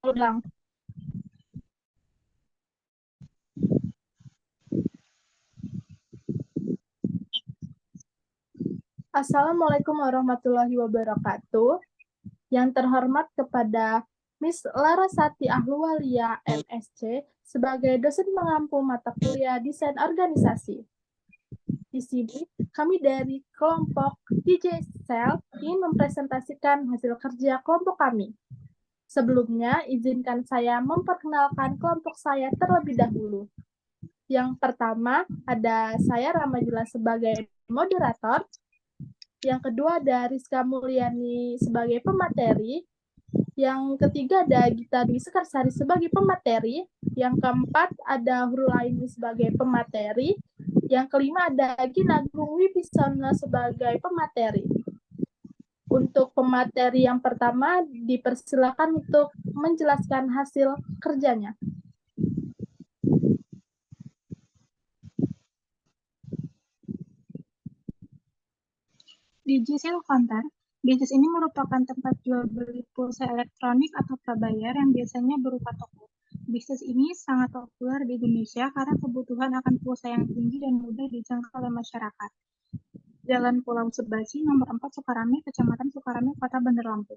ulang. Assalamualaikum warahmatullahi wabarakatuh. Yang terhormat kepada Miss Larasati Ahluwalia, MSc, sebagai dosen mengampu mata kuliah Desain Organisasi. Di sini, kami dari kelompok DJ Cell ingin mempresentasikan hasil kerja kelompok kami. Sebelumnya, izinkan saya memperkenalkan kelompok saya terlebih dahulu. Yang pertama, ada saya Ramajila sebagai moderator. Yang kedua ada Rizka Mulyani sebagai pemateri. Yang ketiga ada Gita Dwi Sekarsari sebagai pemateri. Yang keempat ada Hurulaini sebagai pemateri. Yang kelima ada Gina Agung Wibisono sebagai pemateri. Untuk pemateri yang pertama dipersilakan untuk menjelaskan hasil kerjanya. Digital Counter. Bisnis ini merupakan tempat jual beli pulsa elektronik atau prabayar yang biasanya berupa toko. Bisnis ini sangat populer di Indonesia karena kebutuhan akan pulsa yang tinggi dan mudah dijangkau oleh masyarakat. Jalan Pulau Sebasi, nomor 4 Sukarame, Kecamatan Sukarame, Kota Bandar Lampung.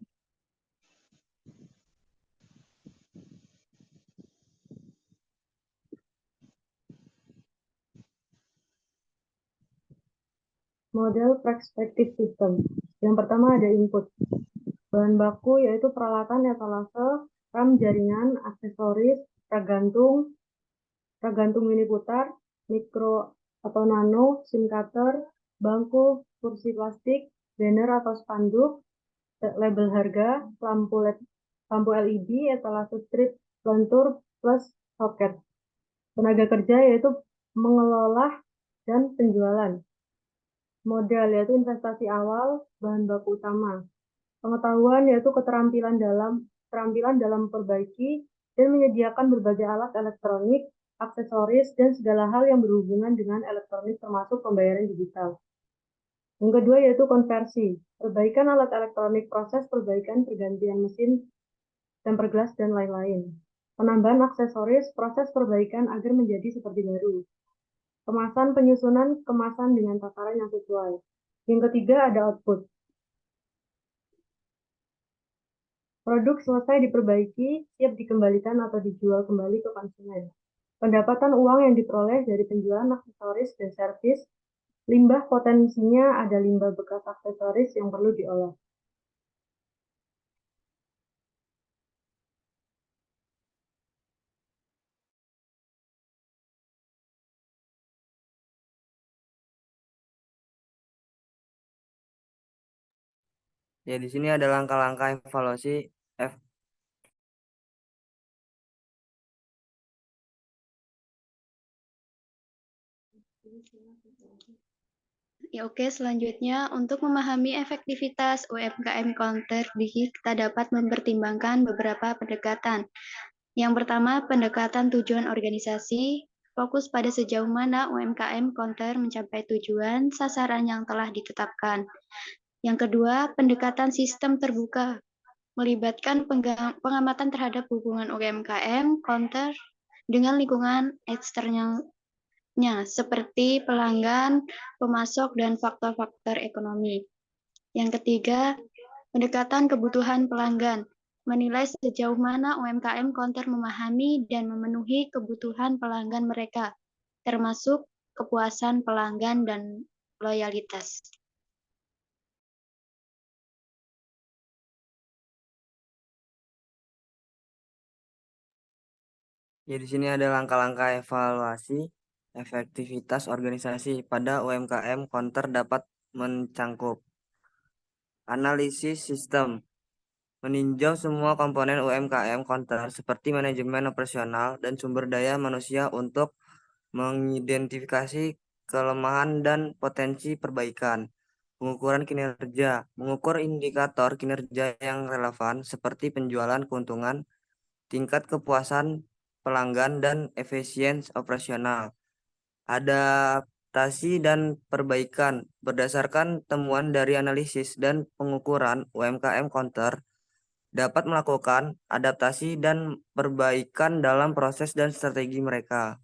Model perspektif sistem. Yang pertama ada input. Bahan baku yaitu peralatan etalase, RAM jaringan, aksesoris, ragantung mini putar, mikro atau nano, SIM cutter, bangku, kursi plastik, banner atau spanduk, label harga, lampu LED, etalase strip, lentur, plus soket. Tenaga kerja yaitu mengelola dan penjualan. Modal yaitu investasi awal, bahan baku utama. Pengetahuan yaitu keterampilan dalam memperbaiki dan menyediakan berbagai alat elektronik, aksesoris, dan segala hal yang berhubungan dengan elektronik termasuk pembayaran digital. Yang kedua yaitu konversi, perbaikan alat elektronik, proses perbaikan pergantian mesin, temper glass, dan lain-lain. Penambahan aksesoris, proses perbaikan agar menjadi seperti baru. Kemasan penyusunan kemasan dengan takaran yang sesuai. Yang ketiga ada output. Produk selesai diperbaiki, siap dikembalikan atau dijual kembali ke konsumen. Pendapatan uang yang diperoleh dari penjualan aksesoris dan servis. Limbah potensinya ada limbah bekas aksesoris yang perlu diolah. Ya, di sini ada langkah-langkah evaluasi Ya, oke, selanjutnya untuk memahami efektivitas UMKM Counter kita dapat mempertimbangkan beberapa pendekatan. Yang pertama, pendekatan tujuan organisasi, fokus pada sejauh mana UMKM Counter mencapai tujuan sasaran yang telah ditetapkan. Yang kedua, pendekatan sistem terbuka, melibatkan pengamatan terhadap hubungan UMKM Counter dengan lingkungan eksternal seperti pelanggan, pemasok, dan faktor-faktor ekonomi. Yang ketiga, pendekatan kebutuhan pelanggan, menilai sejauh mana UMKM Counter memahami dan memenuhi kebutuhan pelanggan mereka, termasuk kepuasan pelanggan dan loyalitas. Ya, di sini ada langkah-langkah evaluasi efektivitas organisasi pada UMKM Counter dapat mencangkup analisis sistem, meninjau semua komponen UMKM Counter seperti manajemen operasional dan sumber daya manusia untuk mengidentifikasi kelemahan dan potensi perbaikan. Pengukuran kinerja, mengukur indikator kinerja yang relevan seperti penjualan, keuntungan, tingkat kepuasan pelanggan, dan efisiensi operasional. Adaptasi dan perbaikan berdasarkan temuan dari analisis dan pengukuran UMKM Counter dapat melakukan adaptasi dan perbaikan dalam proses dan strategi mereka.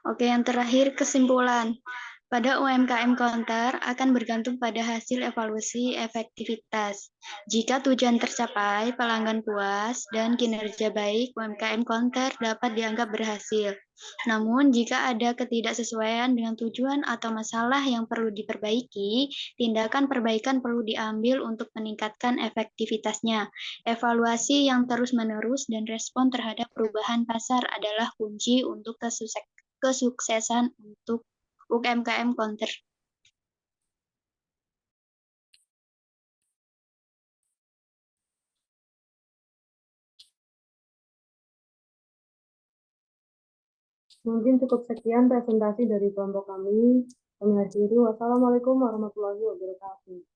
Oke, yang terakhir kesimpulan. Pada UMKM Counter akan bergantung pada hasil evaluasi efektivitas. Jika tujuan tercapai, pelanggan puas, dan kinerja baik, UMKM Counter dapat dianggap berhasil. Namun, jika ada ketidaksesuaian dengan tujuan atau masalah yang perlu diperbaiki, tindakan perbaikan perlu diambil untuk meningkatkan efektivitasnya. Evaluasi yang terus-menerus dan respon terhadap perubahan pasar adalah kunci untuk kesuksesan untuk UMKM Counter. Mungkin cukup sekian presentasi dari kelompok kami. Kami akhiri. Wassalamualaikum warahmatullahi wabarakatuh.